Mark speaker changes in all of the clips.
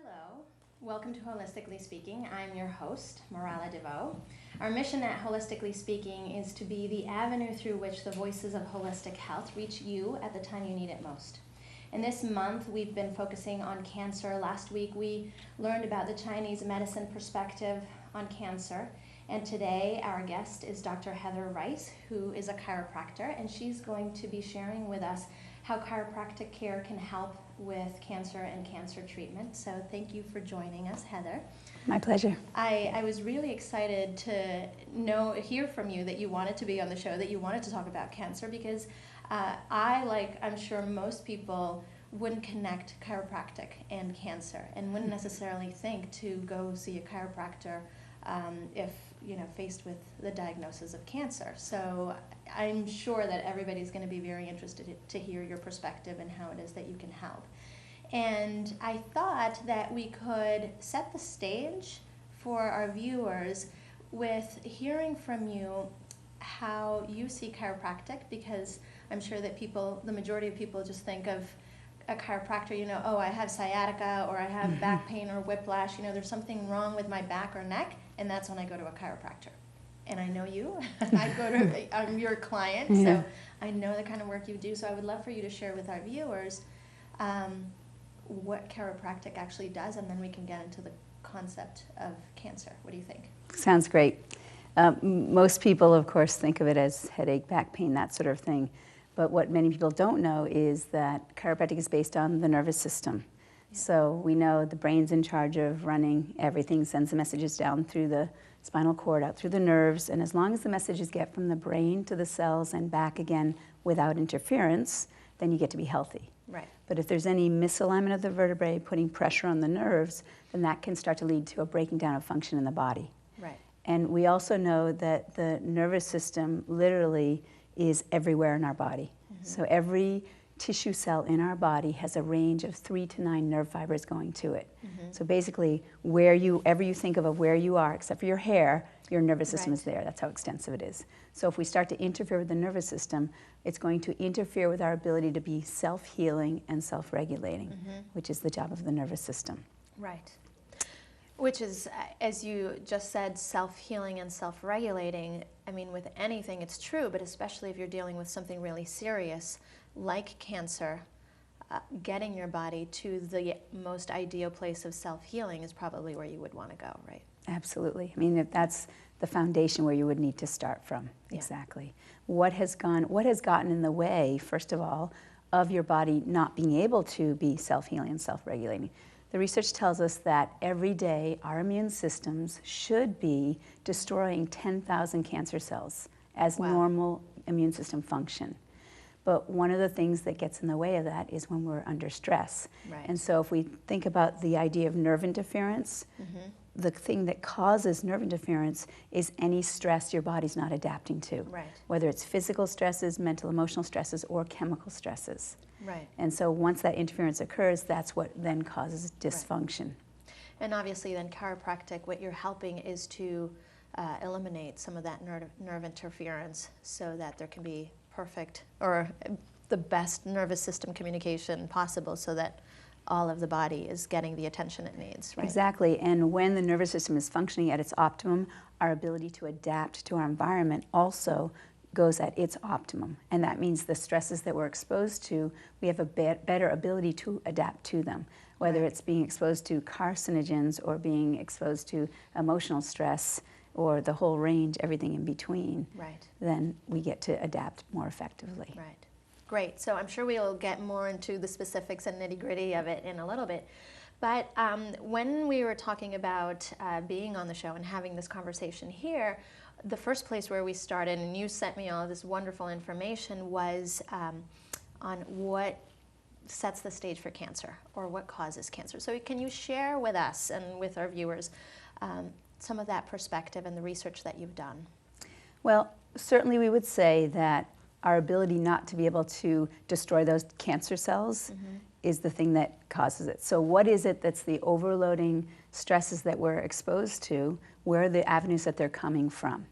Speaker 1: Hello, welcome to Holistically Speaking. I'm your host, Marala DeVoe. Our mission at Holistically Speaking is to be the avenue through which the voices of holistic health reach you at the time you need it most. In this month, we've been focusing on cancer. Last week, we learned about the Chinese medicine perspective on cancer. And today, our guest is Dr. Heather Rice, who is a chiropractor, and she's going to be sharing with us how chiropractic care can help with cancer and cancer treatment. So thank you for joining us, Heather.
Speaker 2: My pleasure.
Speaker 1: I was really excited to hear from you that you wanted to be on the show, that you wanted to talk about cancer, because I'm sure most people wouldn't connect chiropractic and cancer and wouldn't necessarily think to go see a chiropractor if faced with the diagnosis of cancer. So I'm sure that everybody's going to be very interested to hear your perspective and how it is that you can help. And I thought that we could set the stage for our viewers with hearing from you how you see chiropractic, because I'm sure that the majority of people just think of a chiropractor, oh, I have sciatica, or I have back pain or whiplash, there's something wrong with my back or neck, and that's when I go to a chiropractor. And I know you. I'm your client, so I know the kind of work you do. So I would love for you to share with our viewers what chiropractic actually does, and then we can get into the concept of cancer. What do you think?
Speaker 2: Sounds great. Most people, of course, think of it as headache, back pain, that sort of thing. But what many people don't know is that chiropractic is based on the nervous system. Yeah. So we know the brain's in charge of running everything, sends the messages down through the spinal cord, out through the nerves, and as long as the messages get from the brain to the cells and back again without interference, then you get to be healthy.
Speaker 1: Right.
Speaker 2: But if there's any misalignment of the vertebrae putting pressure on the nerves, then that can start to lead to a breaking down of function in the body.
Speaker 1: Right.
Speaker 2: And we also know that the nervous system literally is everywhere in our body. Mm-hmm. So every tissue cell in our body has a range of 3 to 9 nerve fibers going to it. Mm-hmm. So basically, wherever you think of where you are, except for your hair, your nervous system is there. That's how extensive it is. So if we start to interfere with the nervous system, it's going to interfere with our ability to be self-healing and self-regulating, which is the job of the nervous system.
Speaker 1: Right. Which is, as you just said, self-healing and self-regulating. I mean, with anything, it's true, but especially if you're dealing with something really serious like cancer, getting your body to the most ideal place of self-healing is probably where you would want to go, right?
Speaker 2: Absolutely. I mean, that's the foundation where you would need to start from. Yeah. Exactly. What has gotten in the way, first of all, of your body not being able to be self-healing and self-regulating? The research tells us that every day our immune systems should be destroying 10,000 cancer cells as normal immune system function. But one of the things that gets in the way of that is when we're under stress. Right. And so if we think about the idea of nerve interference, the thing that causes nerve interference is any stress your body's not adapting to. Right. Whether it's physical stresses, mental, emotional stresses, or chemical stresses. Right. And so once that interference occurs, that's what then causes dysfunction. Right.
Speaker 1: And obviously then chiropractic, what you're helping is to eliminate some of that nerve interference so that there can be perfect or the best nervous system communication possible so that all of the body is getting the attention it needs, right?
Speaker 2: Exactly, and when the nervous system is functioning at its optimum, our ability to adapt to our environment also goes at its optimum. And that means the stresses that we're exposed to, we have a better ability to adapt to them. Whether it's being exposed to carcinogens or being exposed to emotional stress or the whole range, everything in between, then we get to adapt more effectively.
Speaker 1: Right. Great. So I'm sure we'll get more into the specifics and nitty-gritty of it in a little bit. But when we were talking about being on the show and having this conversation here, the first place where we started, and you sent me all this wonderful information, was on what sets the stage for cancer or what causes cancer. So can you share with us and with our viewers some of that perspective and the research that you've done?
Speaker 2: Well, certainly we would say that our ability not to be able to destroy those cancer cells is the thing that causes it. So what is it that's the overloading stresses that we're exposed to? Where are the avenues that they're coming from?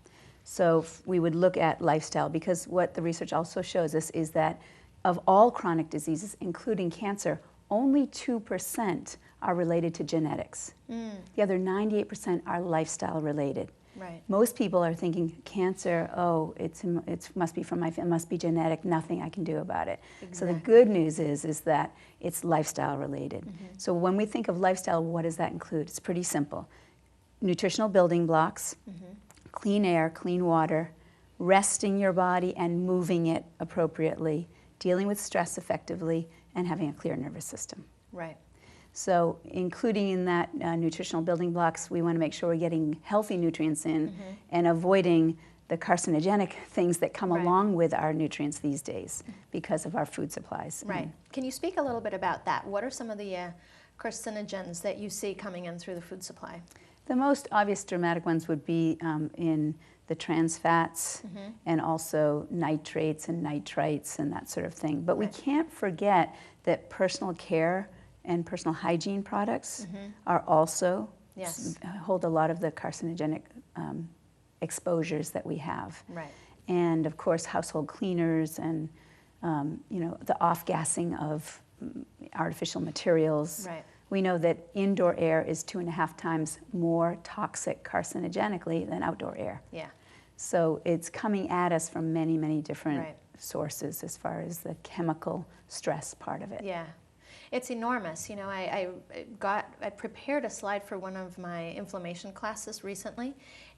Speaker 2: So we would look at lifestyle, because what the research also shows us is that of all chronic diseases, including cancer, only 2% are related to genetics. The other 98% are lifestyle related.
Speaker 1: Right.
Speaker 2: Most people are thinking cancer, oh, it must be from my family, it must be genetic, nothing I can do about it.
Speaker 1: Exactly.
Speaker 2: So the good news is that it's lifestyle related. So when we think of lifestyle, what does that include? It's pretty simple. Nutritional building blocks, clean air, clean water, resting your body and moving it appropriately, dealing with stress effectively, and having a clear nervous system.
Speaker 1: Right.
Speaker 2: So including in that nutritional building blocks, we want to make sure we're getting healthy nutrients in and avoiding the carcinogenic things that come along with our nutrients these days because of our food supplies.
Speaker 1: Right. Can you speak a little bit about that? What are some of the carcinogens that you see coming in through the food supply?
Speaker 2: The most obvious dramatic ones would be in the trans fats and also nitrates and nitrites and that sort of thing. But we can't forget that personal care and personal hygiene products are also hold a lot of the carcinogenic exposures that we have.
Speaker 1: Right.
Speaker 2: And of course, household cleaners and the off-gassing of artificial materials.
Speaker 1: Right.
Speaker 2: We know that indoor air is 2.5 times more toxic carcinogenically than outdoor air.
Speaker 1: Yeah.
Speaker 2: So it's coming at us from many, many different sources as far as the chemical stress part of it.
Speaker 1: Yeah. It's enormous. You know, I prepared a slide for one of my inflammation classes recently,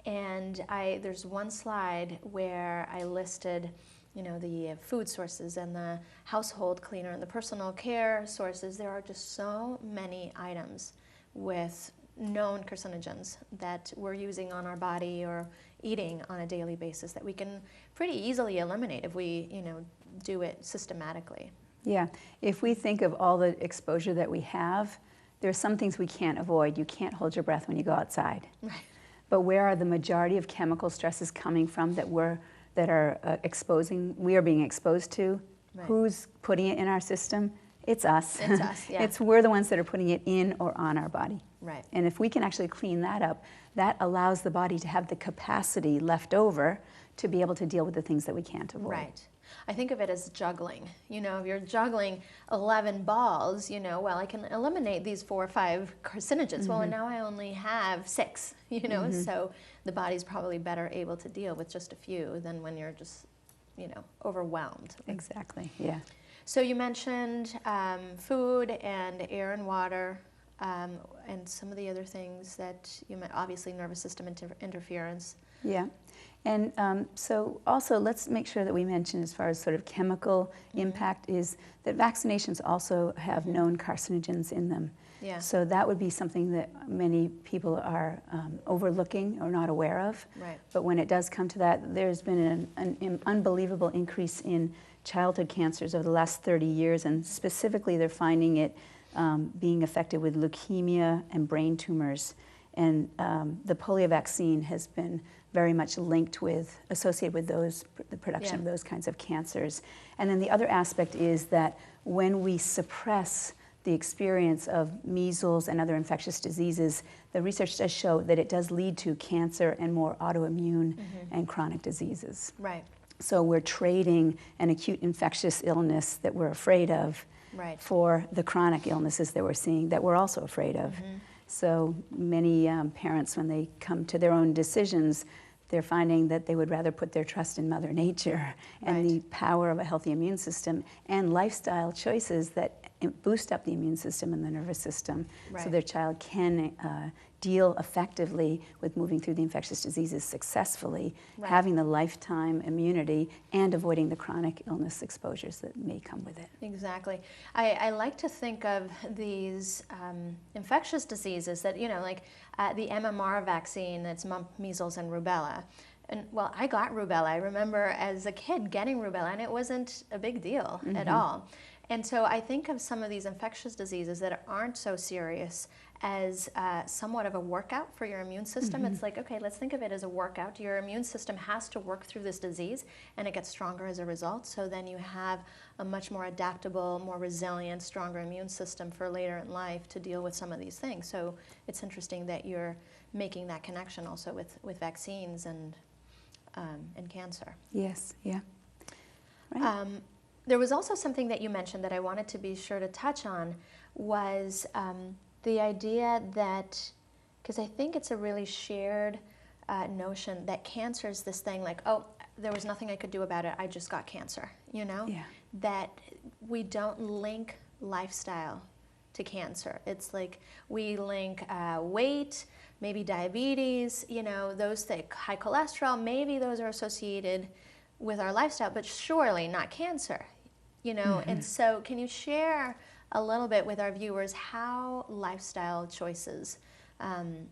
Speaker 1: and there's one slide where I listed, the food sources and the household cleaner and the personal care sources. There are just so many items with known carcinogens that we're using on our body or eating on a daily basis that we can pretty easily eliminate if we, do it systematically.
Speaker 2: Yeah, if we think of all the exposure that we have, there are some things we can't avoid. You can't hold your breath when you go outside.
Speaker 1: Right.
Speaker 2: But where are the majority of chemical stresses coming from that we are being exposed to?
Speaker 1: Right.
Speaker 2: Who's putting it in our system? It's us.
Speaker 1: It's us, yeah.
Speaker 2: We're the ones that are putting it in or on our body.
Speaker 1: Right.
Speaker 2: And if we can actually clean that up, that allows the body to have the capacity left over to be able to deal with the things that we can't avoid.
Speaker 1: Right. I think of it as juggling. If you're juggling 11 balls, well, I can eliminate these 4 or 5 carcinogens. Well, and now I only have 6, so the body's probably better able to deal with just a few than when you're just, overwhelmed.
Speaker 2: Exactly, yeah.
Speaker 1: So you mentioned food and air and water and some of the other things that you meant, obviously nervous system interference.
Speaker 2: Yeah. And so also let's make sure that we mention as far as sort of chemical impact is that vaccinations also have known carcinogens in them.
Speaker 1: Yeah.
Speaker 2: So that would be something that many people are overlooking or not aware of.
Speaker 1: Right.
Speaker 2: But when it does come to that, there's been an unbelievable increase in childhood cancers over the last 30 years, and specifically they're finding it being affected with leukemia and brain tumors. And the polio vaccine has been very much associated with the production of those kinds of cancers. And then the other aspect is that when we suppress the experience of measles and other infectious diseases, the research does show that it does lead to cancer and more autoimmune and chronic diseases.
Speaker 1: Right.
Speaker 2: So we're trading an acute infectious illness that we're afraid of for the chronic illnesses that we're seeing that we're also afraid of. So many parents, when they come to their own decisions, they're finding that they would rather put their trust in Mother Nature and the power of a healthy immune system and lifestyle choices that boost up the immune system and the nervous system so their child can deal effectively with moving through the infectious diseases successfully, having the lifetime immunity, and avoiding the chronic illness exposures that may come with it.
Speaker 1: Exactly. I like to think of these infectious diseases that, like the MMR vaccine, that's mumps, measles, and rubella. And well, I got rubella. I remember as a kid getting rubella, and it wasn't a big deal at all. And so I think of some of these infectious diseases that aren't so serious as somewhat of a workout for your immune system. It's like, okay, let's think of it as a workout. Your immune system has to work through this disease, and it gets stronger as a result. So then you have a much more adaptable, more resilient, stronger immune system for later in life to deal with some of these things. So it's interesting that you're making that connection also with vaccines and cancer.
Speaker 2: Yes, yeah. Right.
Speaker 1: There was also something that you mentioned that I wanted to be sure to touch on was the idea that, because I think it's a really shared notion that cancer is this thing like, oh, there was nothing I could do about it, I just got cancer, you know?
Speaker 2: Yeah.
Speaker 1: That we don't link lifestyle to cancer. It's like we link weight, maybe diabetes, you know, those things, high cholesterol, maybe those are associated with our lifestyle, but surely not cancer, you know?
Speaker 2: Mm-hmm.
Speaker 1: And so can you share a little bit with our viewers how lifestyle choices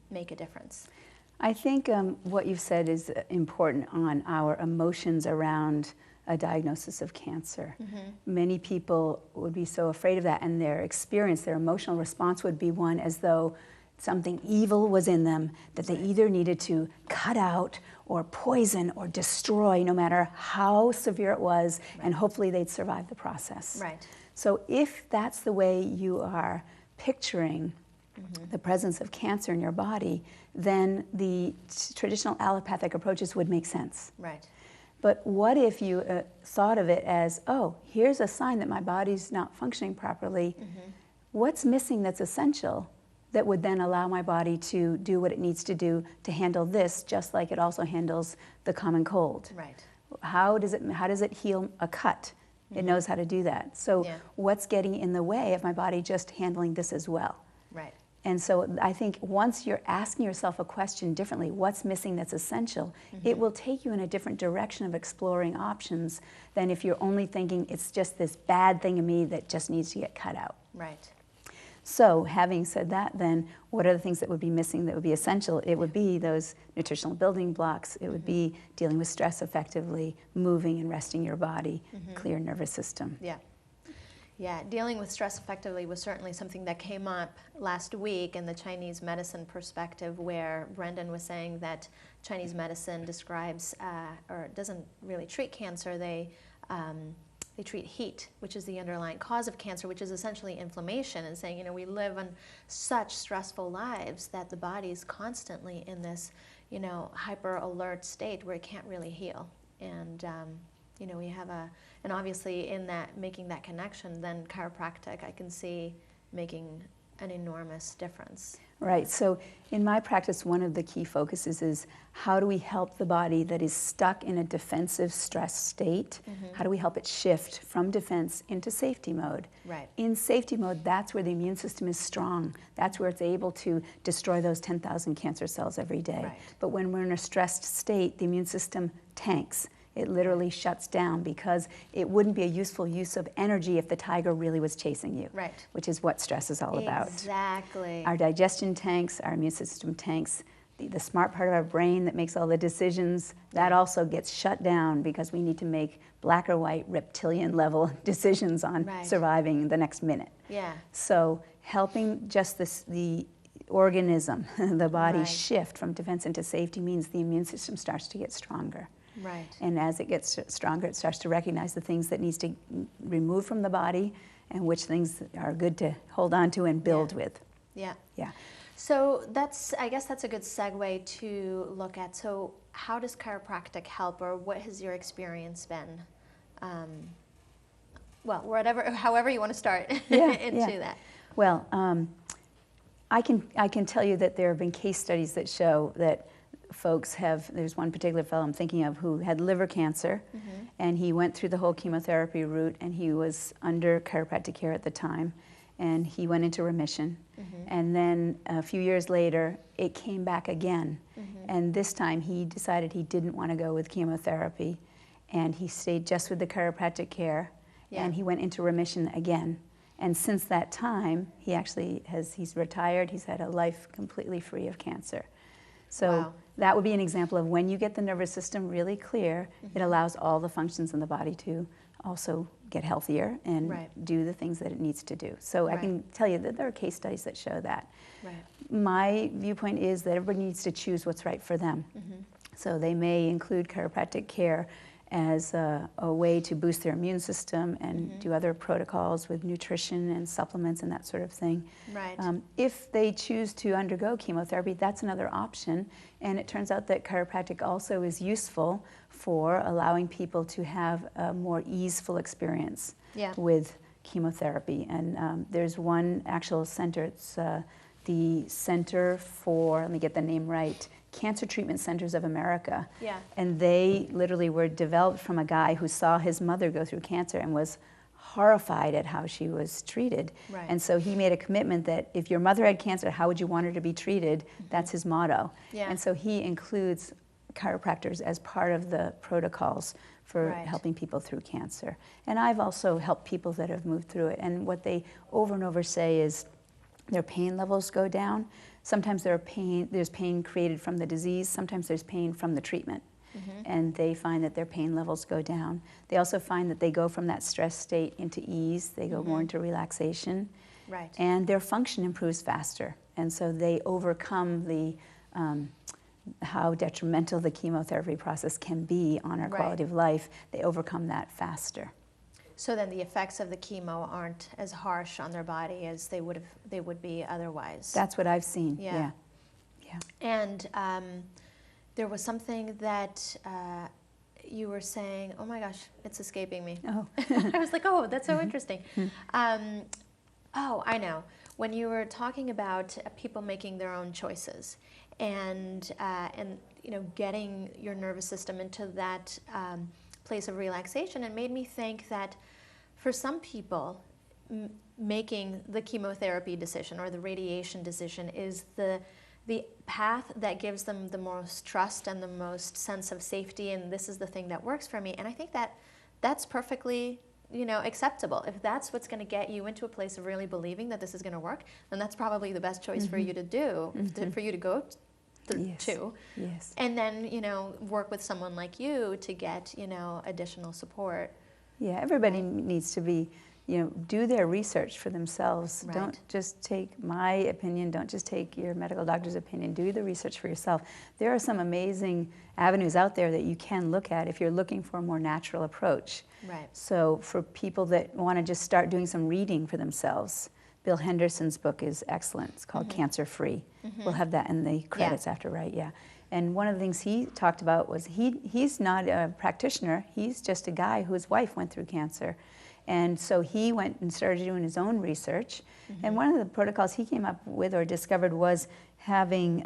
Speaker 1: make a difference?
Speaker 2: I think what you've said is important on our emotions around a diagnosis of cancer.
Speaker 1: Mm-hmm.
Speaker 2: Many people would be so afraid of that, and their experience, their emotional response would be one as though something evil was in them that they either needed to cut out or poison or destroy, no matter how severe it was, and hopefully they'd survive the process.
Speaker 1: Right.
Speaker 2: So if that's the way you are picturing the presence of cancer in your body, then the traditional allopathic approaches would make sense.
Speaker 1: Right.
Speaker 2: But what if you thought of it as, oh, here's a sign that my body's not functioning properly. What's missing that's essential that would then allow my body to do what it needs to do to handle this, just like it also handles the common cold?
Speaker 1: Right.
Speaker 2: How does it heal a cut? It knows how to do that. So what's getting in the way of my body just handling this as well?
Speaker 1: Right.
Speaker 2: And so I think once you're asking yourself a question differently, what's missing that's essential, it will take you in a different direction of exploring options than if you're only thinking it's just this bad thing in me that just needs to get cut out.
Speaker 1: Right.
Speaker 2: So having said that, then what are the things that would be missing that would be essential? It would be those nutritional building blocks. It would be dealing with stress effectively, moving and resting your body, clear nervous system.
Speaker 1: Yeah. Yeah, dealing with stress effectively was certainly something that came up last week in the Chinese medicine perspective, where Brendan was saying that Chinese medicine describes, or doesn't really treat cancer, they treat heat, which is the underlying cause of cancer, which is essentially inflammation, and saying, you know, we live on such stressful lives that the body's constantly in this, you know, hyper alert state where it can't really heal. And, you know, we have and obviously in that, making that connection, then chiropractic, I can see making an enormous difference.
Speaker 2: Right, so in my practice, one of the key focuses is how do we help the body that is stuck in a defensive stress state? How do we help it shift from defense into safety mode?
Speaker 1: Right.
Speaker 2: In safety mode, that's where the immune system is strong. That's where it's able to destroy those 10,000 cancer cells every day.
Speaker 1: Right.
Speaker 2: But when we're in a stressed state, the immune system tanks. It literally shuts down because it wouldn't be a useful use of energy if the tiger really was chasing you,
Speaker 1: Right.
Speaker 2: which is what stress is all about.
Speaker 1: Exactly.
Speaker 2: Our digestion tanks, our immune system tanks, the smart part of our brain that makes all the decisions, that also gets shut down because we need to make black or white reptilian level decisions on surviving the next minute.
Speaker 1: Yeah.
Speaker 2: So helping just the organism, the body shift from defense into safety means the immune system starts to get stronger.
Speaker 1: Right.
Speaker 2: And as it gets stronger, it starts to recognize the things that needs to remove from the body and which things are good to hold on to and build with.
Speaker 1: Yeah.
Speaker 2: Yeah.
Speaker 1: So I guess that's a good segue to look at. So how does chiropractic help, or what has your experience been? Well, however you want to start into that.
Speaker 2: Well, I can tell you that there have been case studies that show that folks there's one particular fellow I'm thinking of who had liver cancer, and he went through the whole chemotherapy route, and he was under chiropractic care at the time, and he went into remission. And then a few years later, it came back again. And this time he decided he didn't want to go with chemotherapy, and he stayed just with the chiropractic care, and he went into remission again. And since that time, he's retired, he's had a life completely free of cancer. So that would be an example of when you get the nervous system really clear, it allows all the functions in the body to also get healthier and do the things that it needs to do. So I can tell you that there are case studies that show that. My viewpoint is that everybody needs to choose what's right for them. So they may include chiropractic care as a way to boost their immune system and do other protocols with nutrition and supplements and that sort of thing. If they choose to undergo chemotherapy, that's another option. And it turns out that chiropractic also is useful for allowing people to have a more easeful experience with chemotherapy. And there's one actual center, it's the Center for, let me get the name right, Cancer Treatment Centers of America.
Speaker 1: Yeah.
Speaker 2: And they literally were developed from a guy who saw his mother go through cancer and was horrified at how she was treated.
Speaker 1: Right.
Speaker 2: And so he made a commitment that if your mother had cancer, how would you want her to be treated? That's his motto.
Speaker 1: Yeah.
Speaker 2: And so he includes chiropractors as part of the protocols for
Speaker 1: Right.
Speaker 2: helping people through cancer. And I've also helped people that have moved through it. And what they over and over say is their pain levels go down. Sometimes there's pain created from the disease. Sometimes there's pain from the treatment. And they find that their pain levels go down. They also find that they go from that stress state into ease. They go more into relaxation.
Speaker 1: Right.
Speaker 2: And their function improves faster. And so they overcome the how detrimental the chemotherapy process can be on our
Speaker 1: Right.
Speaker 2: quality of life. They overcome that faster.
Speaker 1: So then the effects of the chemo aren't as harsh on their body as they would be otherwise.
Speaker 2: That's what I've seen.
Speaker 1: Yeah.
Speaker 2: Yeah.
Speaker 1: And there was something that you were saying, oh my gosh, it's escaping me.
Speaker 2: Oh.
Speaker 1: I was like, oh, that's so interesting. Oh, I know. When you were talking about people making their own choices and you know, getting your nervous system into that place of relaxation, it made me think that for some people, making the chemotherapy decision or the radiation decision is the path that gives them the most trust and the most sense of safety, and this is the thing that works for me. And I think that that's perfectly, you know, acceptable. If that's what's going to get you into a place of really believing that this is going to work, then that's probably the best choice for you to do, for you to go to.
Speaker 2: Yes.
Speaker 1: And then, you know, work with someone like you to get, you know, additional support.
Speaker 2: Yeah, everybody needs to be, you know, do their research for themselves.
Speaker 1: Right.
Speaker 2: Don't just take my opinion, don't just take your medical doctor's opinion, do the research for yourself. There are some amazing avenues out there that you can look at if you're looking for a more natural approach.
Speaker 1: Right.
Speaker 2: So for people that want to just start doing some reading for themselves, Bill Henderson's book is excellent. It's called Cancer Free. We'll have that in the credits after, right? Yeah. And one of the things he talked about was he's not a practitioner. He's just a guy whose wife went through cancer. And so he went and started doing his own research. And one of the protocols he came up with or discovered was having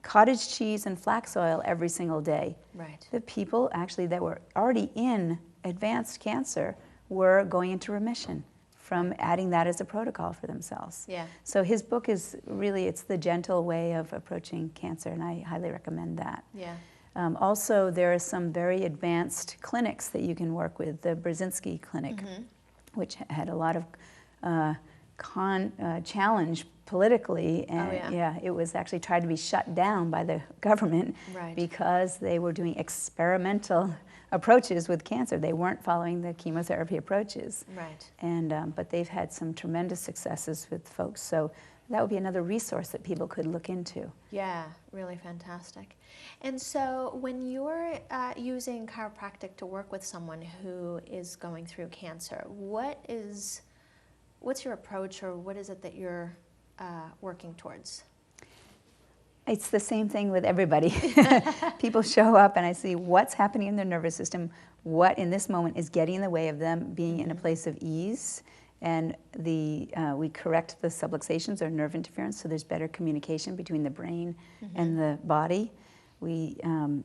Speaker 2: cottage cheese and flax oil every single day.
Speaker 1: Right.
Speaker 2: The people actually that were already in advanced cancer were going into remission from adding that as a protocol for themselves.
Speaker 1: Yeah.
Speaker 2: So his book is really, it's the gentle way of approaching cancer, and I highly recommend that.
Speaker 1: Yeah.
Speaker 2: Also, there are some very advanced clinics that you can work with. The Brzezinski Clinic, which had a lot of challenge politically, and it was actually tried to be shut down by the government because they were doing experimental approaches with cancer. They weren't following the chemotherapy approaches.
Speaker 1: Right.
Speaker 2: And but they've had some tremendous successes with folks. So that would be another resource that people could look into.
Speaker 1: Yeah, really fantastic. And so when you're using chiropractic to work with someone who is going through cancer, what's your approach, or what is it that you're working towards?
Speaker 2: It's the same thing with everybody. People show up and I see what's happening in their nervous system, what in this moment is getting in the way of them being in a place of ease. And we correct the subluxations or nerve interference, so there's better communication between the brain and the body. And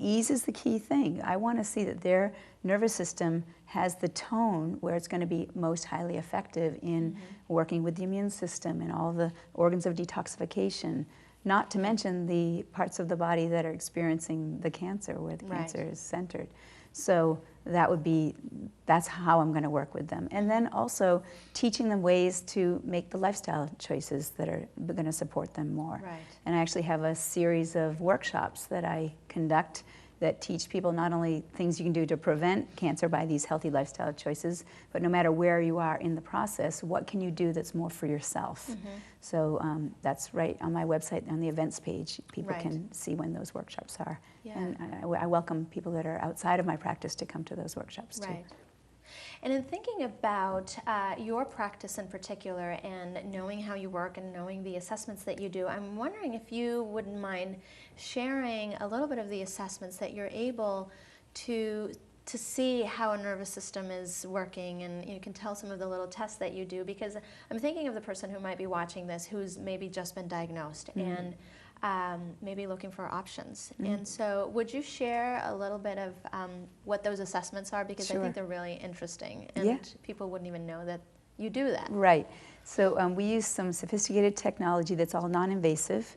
Speaker 2: ease is the key thing. I want to see that their nervous system has the tone where it's going to be most highly effective in working with the immune system and all the organs of detoxification, not to mention the parts of the body that are experiencing the cancer, where the cancer is centered. So that's how I'm going to work with them. And then also teaching them ways to make the lifestyle choices that are going to support them more.
Speaker 1: Right.
Speaker 2: And I actually have a series of workshops that I conduct that teach people not only things you can do to prevent cancer by these healthy lifestyle choices, but no matter where you are in the process, what can you do that's more for yourself? So that's right on my website on the events page. People can see when those workshops are.
Speaker 1: Yeah.
Speaker 2: And I welcome people that are outside of my practice to come to those workshops too.
Speaker 1: Right. And in thinking about your practice in particular and knowing how you work and knowing the assessments that you do, I'm wondering if you wouldn't mind sharing a little bit of the assessments that you're able to to see how a nervous system is working, and you can tell some of the little tests that you do, because I'm thinking of the person who might be watching this who's maybe just been diagnosed and maybe looking for options. And so would you share a little bit of what those assessments are, because I think they're really interesting, and people wouldn't even know that you do that.
Speaker 2: Right. So we use some sophisticated technology that's all non-invasive,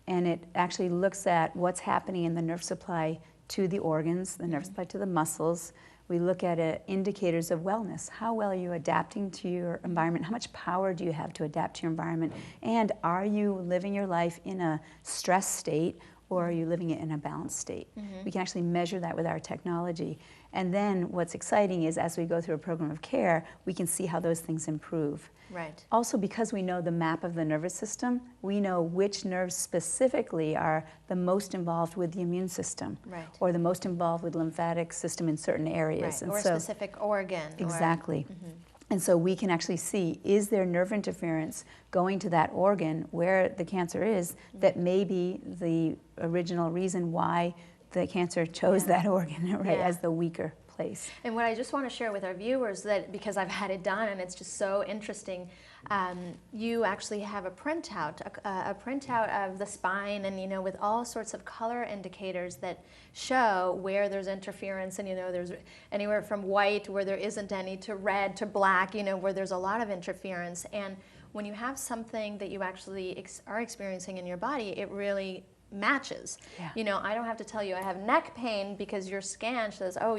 Speaker 2: and it actually looks at what's happening in the nerve supply to the organs, the nerve supply to the muscles. We look at indicators of wellness. How well are you adapting to your environment? How much power do you have to adapt to your environment? And are you living your life in a stress state, or are you living it in a balanced state? We can actually measure that with our technology. And then what's exciting is, as we go through a program of care, we can see how those things improve.
Speaker 1: Right.
Speaker 2: Also, because we know the map of the nervous system, we know which nerves specifically are the most involved with the immune system, or the most involved with the lymphatic system in certain areas.
Speaker 1: And or a specific organ.
Speaker 2: Exactly. And so we can actually see, is there nerve interference going to that organ where the cancer is that may be the original reason why the cancer chose that organ, as the weaker place.
Speaker 1: And what I just want to share with our viewers, that because I've had it done and it's just so interesting, you actually have a printout of the spine, and with all sorts of color indicators that show where there's interference, and there's anywhere from white where there isn't any to red to black, where there's a lot of interference. And when you have something that you actually are experiencing in your body, it really matches. I don't have to tell you I have neck pain because your scan says, oh,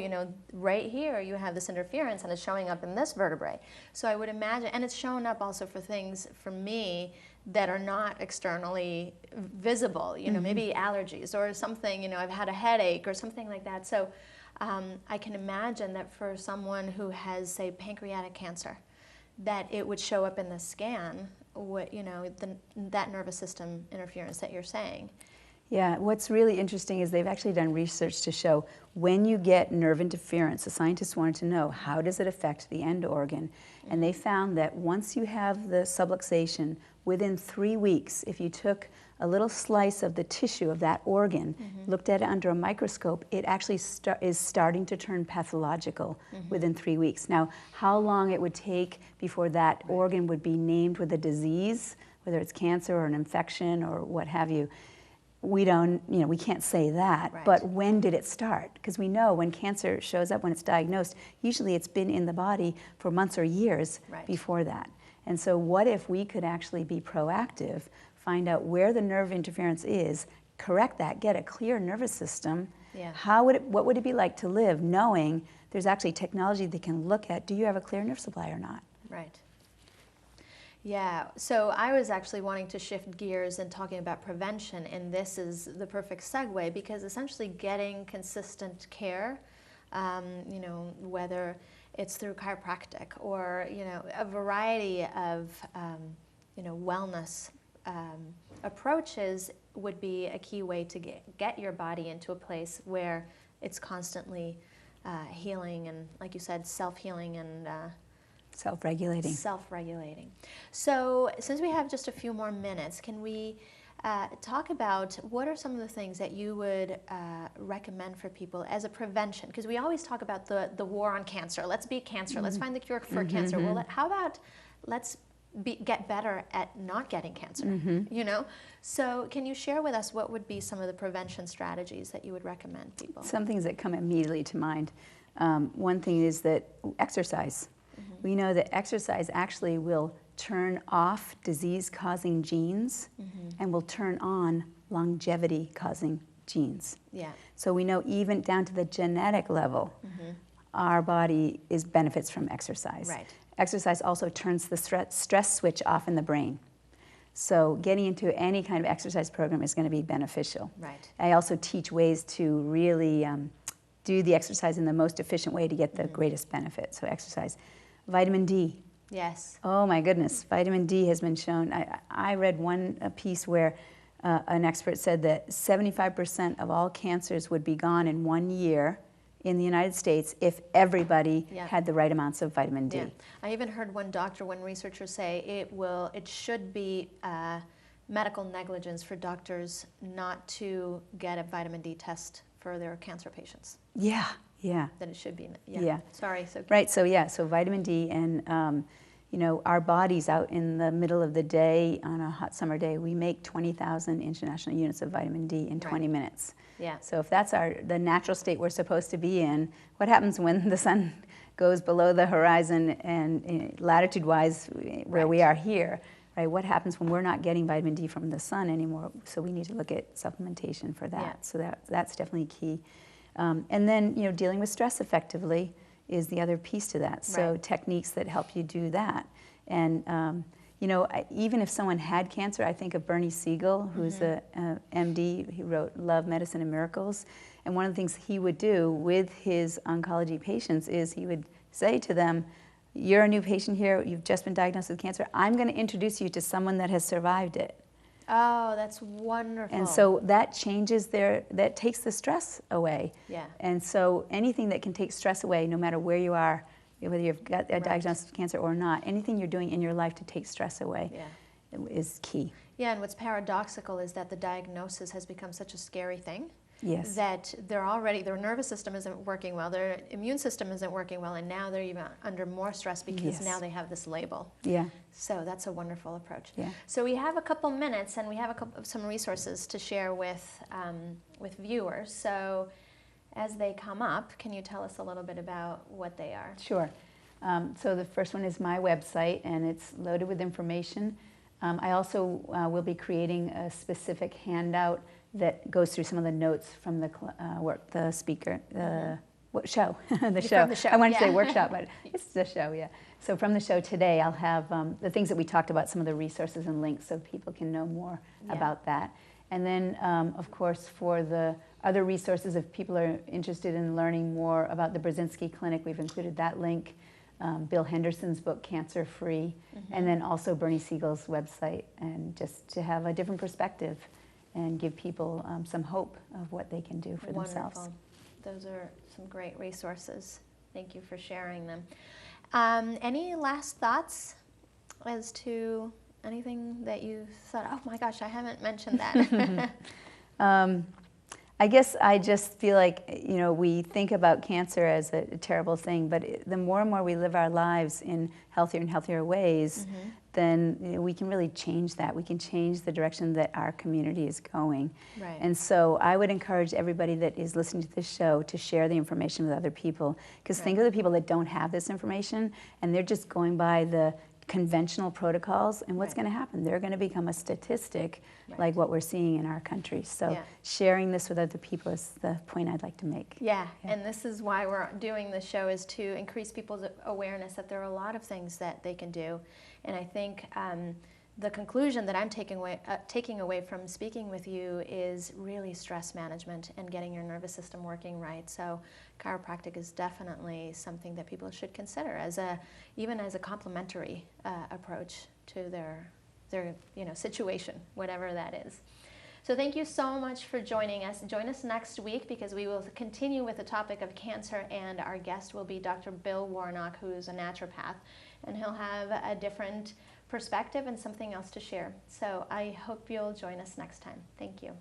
Speaker 1: right here you have this interference and it's showing up in this vertebrae. So I would imagine, and it's showing up also for things for me that are not externally visible, maybe allergies or something, I've had a headache or something like that. So I can imagine that for someone who has, say, pancreatic cancer, that it would show up in the scan, that nervous system interference that you're saying.
Speaker 2: Yeah, what's really interesting is they've actually done research to show when you get nerve interference, the scientists wanted to know, how does it affect the end organ? And they found that once you have the subluxation, within 3 weeks, if you took a little slice of the tissue of that organ, looked at it under a microscope, it actually is starting to turn pathological within 3 weeks. Now, how long it would take before that organ would be named with a disease, whether it's cancer or an infection or what have you, we don't, we can't say that. But when did it start? Because we know when cancer shows up, when it's diagnosed, usually it's been in the body for months or years before that. And so what if we could actually be proactive, find out where the nerve interference is, correct that, get a clear nervous system? What would it be like to live knowing there's actually technology that can look at, do you have a clear nerve supply or not?
Speaker 1: Right. Yeah, so I was actually wanting to shift gears and talking about prevention, and this is the perfect segue, because essentially getting consistent care, whether it's through chiropractic or, a variety of, wellness approaches would be a key way to get your body into a place where it's constantly healing and, like you said, self-healing and
Speaker 2: self-regulating.
Speaker 1: Self-regulating. So since we have just a few more minutes, can we talk about what are some of the things that you would recommend for people as a prevention? Because we always talk about the war on cancer. Let's beat cancer. Let's find the cure for cancer. Well, how about let's get better at not getting cancer? So can you share with us what would be some of the prevention strategies that you would recommend people?
Speaker 2: Some things that come immediately to mind. One thing is that exercise. We know that exercise actually will turn off disease-causing genes and will turn on longevity-causing genes. So we know even down to the genetic level, our body benefits from exercise. Exercise also turns the stress switch off in the brain. So getting into any kind of exercise program is going to be beneficial. I also teach ways to really do the exercise in the most efficient way to get the greatest benefit. So exercise. Vitamin D.
Speaker 1: Yes.
Speaker 2: Oh my goodness, vitamin D has been shown. I read one piece where an expert said that 75% of all cancers would be gone in 1 year in the United States if everybody had the right amounts of vitamin D.
Speaker 1: I even heard one researcher say it should be medical negligence for doctors not to get a vitamin D test for their cancer patients.
Speaker 2: Yeah, yeah.
Speaker 1: That it should be.
Speaker 2: Yeah.
Speaker 1: Sorry. So
Speaker 2: Right, so vitamin D and, our bodies out in the middle of the day on a hot summer day, we make 20,000 international units of vitamin D in 20 minutes.
Speaker 1: Yeah.
Speaker 2: So if that's the natural state we're supposed to be in, what happens when the sun goes below the horizon and latitude-wise where we are here, right? What happens when we're not getting vitamin D from the sun anymore? So we need to look at supplementation for that.
Speaker 1: Yeah.
Speaker 2: So that's definitely key. And then, dealing with stress effectively is the other piece to that. So techniques that help you do that. And, even if someone had cancer, I think of Bernie Siegel, who's a MD. He wrote Love, Medicine, and Miracles. And one of the things he would do with his oncology patients is he would say to them, you're a new patient here, you've just been diagnosed with cancer, I'm going to introduce you to someone that has survived it.
Speaker 1: Oh, that's wonderful.
Speaker 2: And so that that takes the stress away.
Speaker 1: Yeah.
Speaker 2: And so anything that can take stress away, no matter where you are, whether you've got a diagnosis of cancer or not, anything you're doing in your life to take stress away is key.
Speaker 1: Yeah, and what's paradoxical is that the diagnosis has become such a scary thing.
Speaker 2: Yes.
Speaker 1: That their nervous system isn't working well, their immune system isn't working well, and now they're even under more stress because now they have this label.
Speaker 2: Yeah.
Speaker 1: So that's a wonderful approach.
Speaker 2: Yeah.
Speaker 1: So we have a couple minutes, and we have some resources to share with viewers. So as they come up, can you tell us a little bit about what they are?
Speaker 2: Sure. So the first one is my website, and it's loaded with information. I also will be creating a specific handout that goes through some of the notes from the speaker, show, the show.
Speaker 1: From the show.
Speaker 2: I wanted to say workshop, but it's the show, yeah. So from the show today, I'll have the things that we talked about, some of the resources and links so people can know more about that. And then, of course, for the other resources, if people are interested in learning more about the Brzezinski Clinic, we've included that link. Bill Henderson's book, Cancer Free, and then also Bernie Siegel's website, and just to have a different perspective and give people some hope of what they can do for themselves.
Speaker 1: Those are some great resources. Thank you for sharing them. Any last thoughts as to anything that you thought, oh my gosh, I haven't mentioned that?
Speaker 2: I guess I just feel like, we think about cancer as a terrible thing, but the more and more we live our lives in healthier and healthier ways, then we can really change that. We can change the direction that our community is going.
Speaker 1: Right.
Speaker 2: And so I would encourage everybody that is listening to this show to share the information with other people. Because think of the people that don't have this information, and they're just going by the conventional protocols, and what's going to happen? They're going to become a statistic like what we're seeing in our country. So sharing this with other people is the point I'd like to make.
Speaker 1: Yeah, and this is why we're doing this show, is to increase people's awareness that there are a lot of things that they can do. And I think the conclusion that I'm taking away from speaking with you is really stress management and getting your nervous system working right. So chiropractic is definitely something that people should consider even as a complementary approach to their situation, whatever that is. So thank you so much for joining us. Join us next week, because we will continue with the topic of cancer, and our guest will be Dr. Bill Warnock, who is a naturopath, and he'll have a different perspective and something else to share. So I hope you'll join us next time. Thank you.